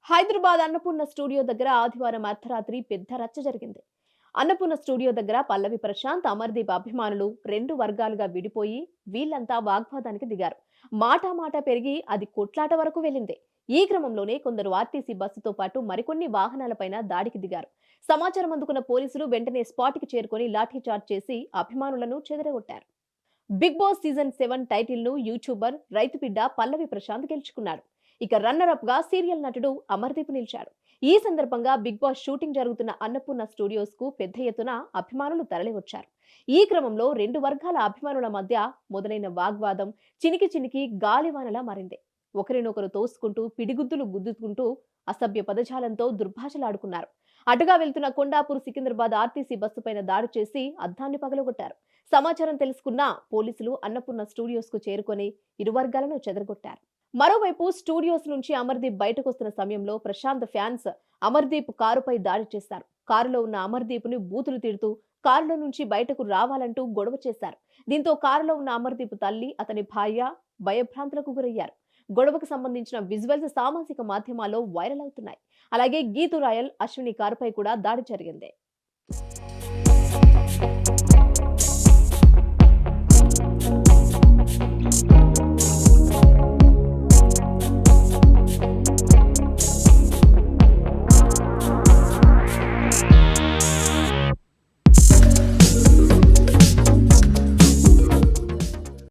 Hyderabad Annapurna studio దగ్గర ఆదివారం అర్ధరాత్రి పెద్ద రచ్చ జరిగింది. అన్నపూర్ణ స్టూడియో దగ్గర పల్లవి ప్రశాంత్, అమర్దీప్ అభిమానులు రెండు వర్గాలుగా విడిపోయి వీళ్ళంతా వాగ్వాదానికి దిగారు. మాట పెరిగి అది కొట్లాట వరకు వెళ్ళింది. ఈ క్రమంలోనే కొందరు ఆర్టీసీ బస్సుతో పాటు మరికొన్ని వాహనాలపైన దాడికి దిగారు. సమాచారం అందుకున్న పోలీసులు వెంటనే స్పాట్కి చేరుకొని లాఠీచార్జ్ చేసి అభిమానులను చెదరగొట్టారు. బిగ్ బాస్ సీజన్ 7 టైటిల్ ను యూట్యూబర్ రైతు బిడ్డ పల్లవి ప్రశాంత్ గెలుచుకున్నాడు. ఇక రన్నర్ అప్ గా సీరియల్ నటుడు అమర్దీప్ నిలిచాడు. ఈ సందర్భంగా బిగ్ బాస్ షూటింగ్ జరుగుతున్న అన్నపూర్ణ స్టూడియోస్ కు పెద్ద ఎత్తున అభిమానులు తరలివచ్చారు. ఈ క్రమంలో రెండు వర్గాల అభిమానుల మధ్య మొదలైన వాగ్వాదం చినికి గాలివానలా మారింది. ఒకరినొకరు తోసుకుంటూ పిడిగుద్దులు గుద్దుకుంటూ అసభ్య పదజాలంతో దుర్భాషలాడుకున్నారు. అటుగా వెళ్తున్న కొండాపూర్ సికింద్రాబాద్ ఆర్టీసీ బస్సు పైన దాడి చేసి అద్దాన్ని పగలగొట్టారు. సమాచారం తెలుసుకున్న పోలీసులు అన్నపూర్ణ స్టూడియోస్ కు చేరుకొని ఇరు వర్గాలను చెదరగొట్టారు. మరోవైపు స్టూడియోస్ నుంచి అమర్దీప్ బయటకు వస్తున్న సమయంలో ప్రశాంత్ ఫ్యాన్స్ అమర్దీప్ కారుపై దాడి చేశారు. కారులో ఉన్న అమర్దీప్ ని బూతులు తిడుతూ కారులో నుంచి బయటకు రావాలంటూ గొడవ చేశారు. దీంతో కారులో ఉన్న అమర్దీప్ తల్లి, అతని భార్య భయభ్రాంతులకు గురయ్యారు. గొడవకు సంబంధించిన విజువల్స్ సామాజిక మాధ్యమాల్లో వైరల్ అవుతున్నాయి. అలాగే గీతు రాయల్, అశ్విని కారుపై కూడా దాడి జరిగింది.